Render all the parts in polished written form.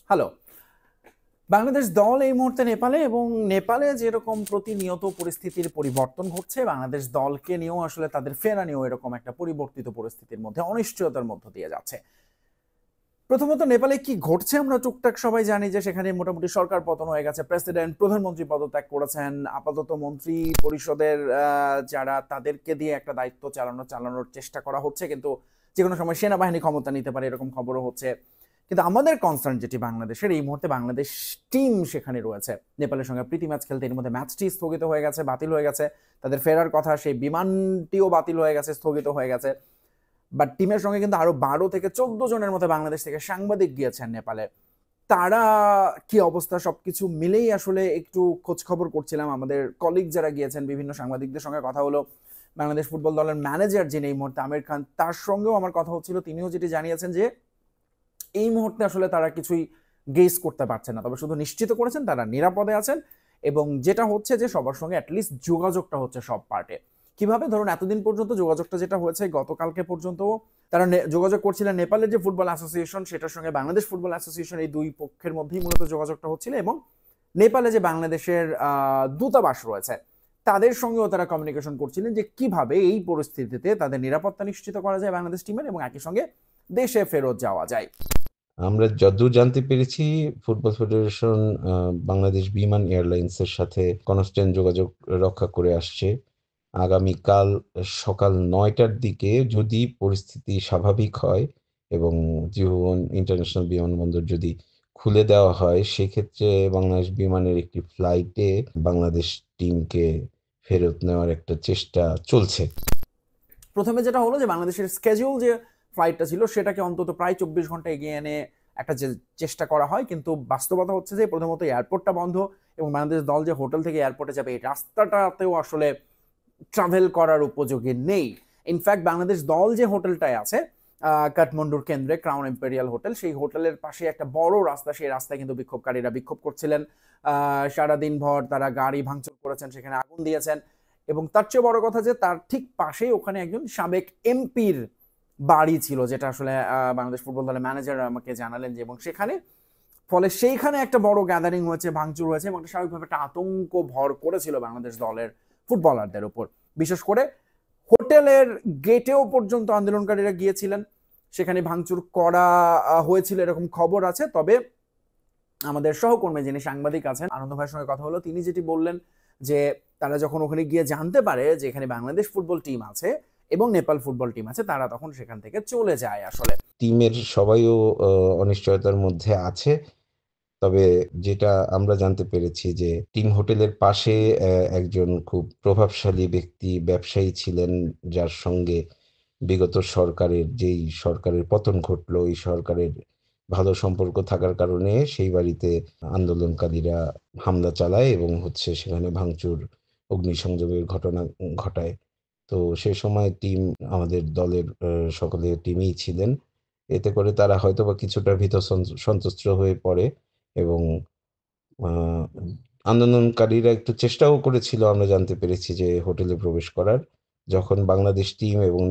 Hello. Bangladesh দল এই মুহূর্তে নেপালে, এবং নেপালে যেরকম প্রতিনিয়ত পরিস্থিতির পরিবর্তন ঘটছে, বাংলাদেশ দলকে নিয়েও আসলে তাদের ফেরা নিয়েও এরকম একটা পরিবর্তিত পরিস্থিতির মধ্যে, অনিশ্চয়তার মধ্য দিয়ে যাচ্ছে। প্রথমত নেপালে কি ঘটছে আমরা টুকটাক সবাই জানি যে সেখানে মোটামুটি সরকার পতন হয়ে গেছে, প্রেসিডেন্ট প্রধানমন্ত্রী পদত্যাগ করেছেন, আপাতত মন্ত্রী পরিষদের যারা তাদেরকে দিয়ে একটা দায়িত্ব চালানোর চেষ্টা করা হচ্ছে, কিন্তু যে কোনো সময় সেনাবাহিনী ক্ষমতা নিতে পারে এরকম খবরও হচ্ছে। কিন্তু আমাদের কনসার্ন যেটি বাংলাদেশের, এই মুহূর্তে বাংলাদেশ টিম সেখানে রয়েছে নেপালের সঙ্গে প্রীতি ম্যাচ খেলতে, এর মধ্যে ম্যাচটি স্থগিত হয়ে গেছে, বাতিল হয়ে গেছে, তাদের ফেরার কথা সেই বিমানটিও বাতিল হয়ে গেছে, স্থগিত হয়ে গেছে। বাট টিমের সঙ্গে কিন্তু আরো 12 থেকে 14 জনের মতো বাংলাদেশ থেকে সাংবাদিক গিয়েছেন নেপালে। তারা কি অবস্থা সবকিছু মিলেই আসলে একটু খোঁজ খবর করছিলাম। আমাদের কলিগ যারা গিয়েছেন, বিভিন্ন সাংবাদিকদের সঙ্গে কথা হলো। বাংলাদেশ ফুটবল দলের ম্যানেজার যিনি এই মুহূর্তে আমির খান, তার সঙ্গেও আমার কথা হচ্ছিল। তিনিও যেটি জানিয়েছেন যে এই মুহূর্তে আসলে তারা কিছুই গেস করতে পারছেন না, তবে শুধু নিশ্চিত করেছেন তারা নিরাপদে আছেন, এবং যেটা হচ্ছে যে সবার সঙ্গে অ্যাটলিস্ট যোগাযোগটা হচ্ছে সব পার্টে। কিভাবে, ধরুন এতদিন পর্যন্ত যোগাযোগটা যেটা হয়েছে, গতকালকে পর্যন্ত তারা যোগাযোগ করছিলেন নেপালের যে ফুটবল অ্যাসোসিয়েশন সেটার সঙ্গে বাংলাদেশ ফুটবল অ্যাসোসিয়েশন, এই দুই পক্ষের মধ্যেই মূলত যোগাযোগটা হচ্ছিল, এবং নেপালে যে বাংলাদেশের দূতাবাস রয়েছে তাদের সঙ্গেও তারা কমিউনিকেশন করছিলেন যে কিভাবে এই পরিস্থিতিতে তাদের নিরাপত্তা নিশ্চিত করা যায় বাংলাদেশ টিমের, এবং একই সঙ্গে দেশে ফেরত যাওয়া যায়। আমরা যতদূর জানতে পেরেছি, ফুটবল ফেডারেশন বাংলাদেশ বিমান এয়ারলাইন্সের সাথে কনস্ট্যান্ট যোগাযোগ রক্ষা করে আসছে। আগামীকাল সকাল ৯টার দিকে যদি পরিস্থিতি স্বাভাবিক হয় এবং ত্রিভুবন ইন্টারন্যাশনাল বিমানবন্দর যদি খুলে দেওয়া হয়, সেক্ষেত্রে বাংলাদেশ বিমানের একটি ফ্লাইটে বাংলাদেশ টিমকে ফেরত নেওয়ার একটা চেষ্টা চলছে। প্রথমে যেটা হলো যে বাংলাদেশের স্কেডিউল যে ফ্লাইটটা ছিল সেটাকে অন্তত প্রায় 24 ঘন্টা এগিয়ে এনে একটা চেষ্টা করা হয়, কিন্তু বাস্তবতা হচ্ছে যে প্রথমত এয়ারপোর্টটা বন্ধ, এবং বাংলাদেশ দল যে হোটেল থেকে এয়ারপোর্টে যাবে এই রাস্তাটাতেও আসলে ট্রাভেল করার উপযোগী নেই। ইনফ্যাক্ট বাংলাদেশ দল যে হোটেলটায় আছে কাঠমান্ডুর কেন্দ্রে, ক্রাউন ইম্পেরিয়াল হোটেল, সেই হোটেলের পাশে একটা বড় রাস্তা, সেই রাস্তায় কিন্তু বিক্ষোভকারীরা বিক্ষোভ করছিলেন। সারাদিন ভর তারা গাড়ি ভাঙচুর করেছেন, সেখানে আগুন দিয়েছেন, এবং তার চেয়ে বড় কথা যে তার ঠিক পাশেই ওখানে একজন সাবেক এমপির বাড়ি ছিল, যেটা আসলে বাংলাদেশ ফুটবল দলের ম্যানেজার আমাকে জানালেন যে, এবং সেখানে ফলে সেইখানে একটা বড় গ্যাদারিং হয়েছে, ভাঙচুর হয়েছে, এবং স্বাভাবিকভাবে একটা আতঙ্ক ভর করেছিল বাংলাদেশ দলের ফুটবলারদের উপর। বিশেষ করে হোটেলের গেটেও পর্যন্ত আন্দোলনকারীরা গিয়েছিলেন, সেখানে ভাঙচুর করা হয়েছিল এরকম খবর আছে। তবে আমাদের সহকর্মী যিনি সাংবাদিক আছেন, আনন্দ ভাইয়ের সঙ্গে কথা হলো, তিনি যেটি বললেন যে তারা যখন ওখানে গিয়ে জানতে পারে যে এখানে বাংলাদেশ ফুটবল টিম আছে এবং নেপাল ফুটবল টিম আছে, তারা তখন সেখান থেকে চলে যায় আসলে। টিমের সবাইও অনিশ্চয়তার মধ্যে আছে। তবে যেটা আমরা জানতে পেরেছি যে টিম হোটেলের পাশে একজন খুব প্রভাবশালী ব্যক্তি, ব্যবসায়ী ছিলেন, যার সঙ্গে বিগত সরকারের পতন ঘটলো, এই সরকারের ভালো সম্পর্ক থাকার কারণে সেই বাড়িতে আন্দোলনকারীরা হামলা চালায় এবং সেখানে ভাঙচুর, অগ্নিসংযোগের ঘটনা ঘটায়। তো সে সময় আমাদের দলের সকলের টিমেই ছিলেন। এতে করে তারা হয়তোবা কিছুটা ভীত সন্ত্রস্ত হয়ে পড়ে এবং আ আন্দোলনকারীরা একটু চেষ্টাও করেছিল, আমরা জানতে পেরেছি, যে হোটেলে প্রবেশ করার। যখন বাংলাদেশ টিম এবং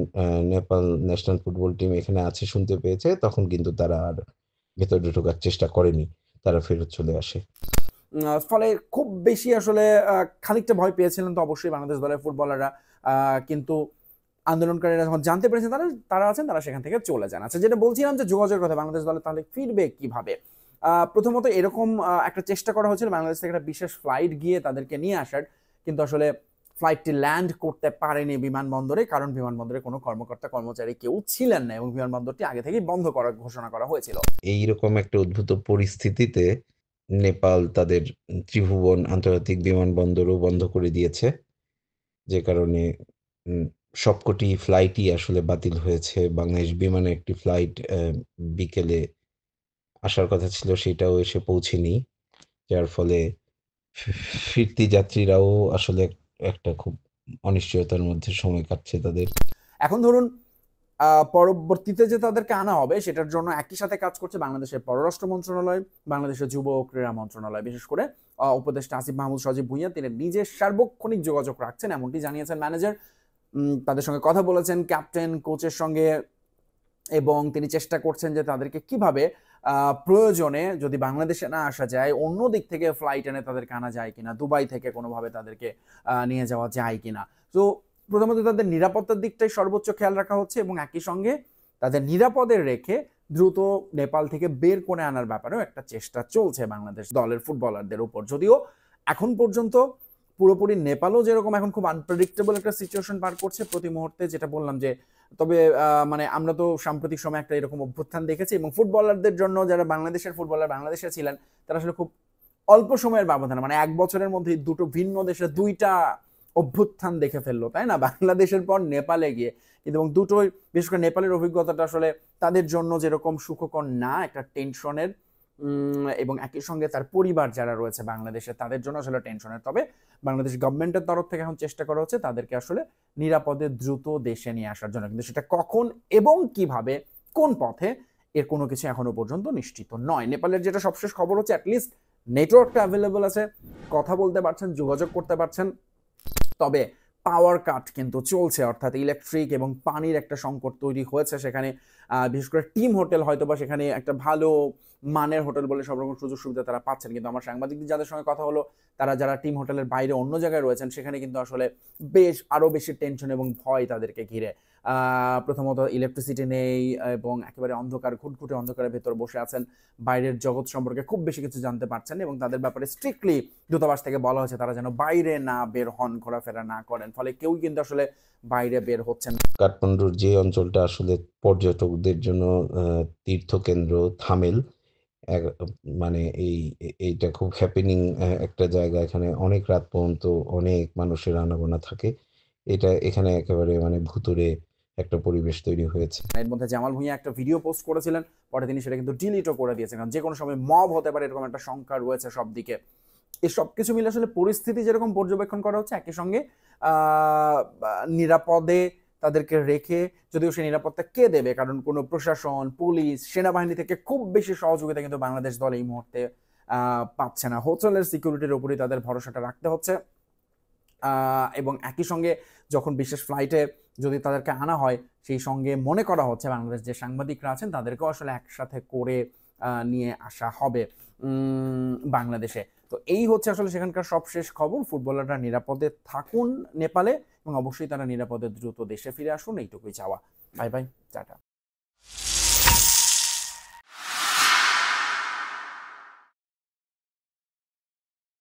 নেপাল ন্যাশনাল ফুটবল টিম এখানে আছে শুনতে পেয়েছে, তখন কিন্তু তারা আর ভেতরে ঢোকার চেষ্টা করেনি। তারা ফেরত চলে আসে। ফলে খুব বেশি আসলে খানিকটা ভয় পেয়েছিলেন তো অবশ্যই বাংলাদেশ দলের ফুটবলাররা, কিন্তু আন্দোলনকারীরা যখন জানতে পেরেছেন তারা তারা আছেন, তারা সেখান থেকে চলে যান। আচ্ছা, যেটা বলছিলাম যে যোগাযোগের কথা, বাংলাদেশ দলে তাহলে ফিরবে কিভাবে? প্রথমত এরকম একটা চেষ্টা করা হয়েছিল বাংলাদেশ থেকে একটা বিশেষ ফ্লাইট গিয়ে তাদেরকে নিয়ে আসার, কিন্তু আসলে ফ্লাইটটি ল্যান্ড করতে পারেনি বিমানবন্দরে, কারণ বিমানবন্দরে কোনো কর্মকর্তা কর্মচারী কেউ ছিলেন না, এবং বিমানবন্দরটি আগে থেকেই বন্ধ করার ঘোষণা করা হয়েছিল। এইরকম একটা উদ্ভূত পরিস্থিতিতে নেপাল তাদের ত্রিভুবন আন্তর্জাতিক বিমানবন্দরও বন্ধ করে দিয়েছে। যে কারণে উম সবকটি ফ্লাইটই আসলে বাতিল হয়েছে। বাংলাদেশ বিমানের একটি ফ্লাইট বিকেলে আসার কথা ছিল, সেটাও এসে পৌঁছেনি। যার ফলে ফি ফিরতি যাত্রীরাও আসলে একটা খুব অনিশ্চয়তার মধ্যে সময় কাটছে তাদের। এখন ধরুন পরবর্তীতে যে তাদেরকে আনা হবে সেটার জন্য একই সাথে কাজ করছে বাংলাদেশের পররাষ্ট্র মন্ত্রণালয়, বাংলাদেশের যুব ও ক্রীড়া মন্ত্রণালয়। বিশেষ করে উপদেষ্টা আসিফ মাহমুদ সজীব ভুঁইয়া তিনি নিজে সার্বক্ষণিক যোগাযোগ রাখছেন, এমনটি জানিয়েছেন ম্যানেজার। তাদের সঙ্গে কথা বলেছেন ক্যাপ্টেন, কোচের সঙ্গে, এবং তিনি চেষ্টা করছেন যে তাদেরকে কিভাবে প্রয়োজনে যদি বাংলাদেশে না আসা যায়, অন্য দিক থেকে ফ্লাইট এনে তাদেরকে আনা যায় কিনা, দুবাই থেকে কোনোভাবে তাদেরকে নিয়ে যাওয়া যায় কিনা। তো প্রথমত তাদের নিরাপত্তার দিকটাই সর্বোচ্চ খেয়াল রাখা হচ্ছে এবং একই সঙ্গে তাদের নিরাপদে রেখে দ্রুত নেপাল থেকে বের করে আনার ব্যাপারেও একটা চেষ্টা চলছে বাংলাদেশ দলের ফুটবলারদের উপর। যদিও এখন পর্যন্ত পুরোপুরি নেপালও যেরকম এখন খুব আনপ্রেডিক্টেবল একটা সিচুয়েশন পার করছে প্রতি মুহূর্তে, যেটা বললাম যে তবে মানে আমরা তো সাম্প্রতিক সময় একটা এরকম অভ্যুত্থান দেখেছি এবং ফুটবলারদের জন্য যারা বাংলাদেশের ফুটবলার বাংলাদেশে ছিলেন তারা আসলে খুব অল্প সময়ের ব্যবধানে মানে 1 বছরের মধ্যে দুটো ভিন্ন দেশে 2টা অভ্যুত্থান দেখে ফেললো, তাই না? বাংলাদেশের পর নেপালে গিয়ে কিন্তু, এবং দুটোই বিশেষ করে নেপালের অভিজ্ঞতাটা আসলে তাদের জন্য যেরকম সুখকর না, একটা টেনশনের, এবং একই সঙ্গে তার পরিবার যারা রয়েছে বাংলাদেশে তাদের জন্য আসলে টেনশনের। তবে বাংলাদেশ গভর্নমেন্টের তরফ থেকে এখন চেষ্টা করা হচ্ছে তাদেরকে আসলে নিরাপদে দ্রুত দেশে নিয়ে আসার জন্য, কিন্তু সেটা কখন এবং কিভাবে কোন পথে এর কোনো কিছু এখনো পর্যন্ত নিশ্চিত নয়। নেপালের যেটা সবশেষ খবর হচ্ছে অ্যাটলিস্ট নেটওয়ার্কটা অ্যাভেলেবল আছে, কথা বলতে পারছেন, যোগাযোগ করতে পারছেন, তবে পাওয়ার কাট কিন্তু চলছে, অর্থাৎ ইলেকট্রিক এবং পানির একটা সংকট তৈরি হয়েছে সেখানে। বিশেষ করে টিম হোটেল হয়তো বা সেখানে একটা ভালো মানের হোটেল বলে সব রকম সুযোগ সুবিধা তারা পাচ্ছেন, কিন্তু আমার সাংবাদিকদের যাদের সঙ্গে কথা হলো তারা যারা টিম হোটেলের বাইরে অন্য জায়গায় রয়েছেন সেখানে কিন্তু আসলে বেশ আরও বেশি টেনশন এবং ভয় তাদেরকে ঘিরে। প্রথমত ইলেকট্রিসিটি নেই এবং একেবারে অন্ধকার, ঘুটঘুটে অন্ধকারের ভেতর বসে আছেন, বাইরের জগৎ সম্পর্কে খুব বেশি কিছু জানতে পারছেন এবং তাদের ব্যাপারে স্ট্রিক্টলি দূতাবাস থেকে বলা হয়েছে তারা যেন বাইরে না বের হন, ঘোরাফেরা না করেন, ফলে কেউ কিন্তু আসলে বাইরে বের হচ্ছেন। কাঠমান্ডুর যে অঞ্চলটা আসলে পর্যটকদের জন্য তীর্থকেন্দ্র থামেল, মানে এইটা খুব হ্যাপেনিং একটা জায়গা। এখানে অনেক রাত পর্যন্ত অনেক মানুষের আনাগোনা থাকে। এখানে একেবারে মানে ভুতুড়ে একটা পরিবেশ তৈরি হয়েছে। এর মধ্যে জামাল ভুঁইয়া একটা ভিডিও পোস্ট করেছিলেন, পরে তিনি সেটা কিন্তু ডিলিটও করে দিয়েছেন, কারণ যে কোনো সময় মব হতে পারে এরকম একটা শঙ্কা রয়েছে সব দিকে। এই সব কিছু মিলে আসলে পরিস্থিতি যেরকম পর্যবেক্ষণ করা হচ্ছে, একই সঙ্গে নিরাপদে তাদেরকে রেখে, যদিও সেই নিরাপত্তা কে দেবে, কারণ কোনো প্রশাসন, পুলিশ, সেনাবাহিনী থেকে খুব বেশি সহযোগিতা কিন্তু বাংলাদেশ দল এই মুহূর্তে পাচ্ছে না। হোটেলের সিকিউরিটির উপরই তাদের ভরসাটা রাখতে হচ্ছে এবং একই সঙ্গে যখন বিশেষ ফ্লাইটে যদি তাদেরকে আনা হয়, সেই সঙ্গে মনে করা হচ্ছে বাংলাদেশ যে সাংবাদিকরা আছেন তাদেরকেও আসলে একসাথে করে নিয়ে আসা হবে বাংলাদেশে। তো এই হচ্ছে আসলে সেখানকার সবশেষ খবর। ফুটবলাররা নিরাপদে থাকুন নেপালে এবং অবশ্যই তারা নিরাপদে দ্রুত দেশে ফিরে আসুন, এইটুকুই চাওয়া। Bye bye, tata.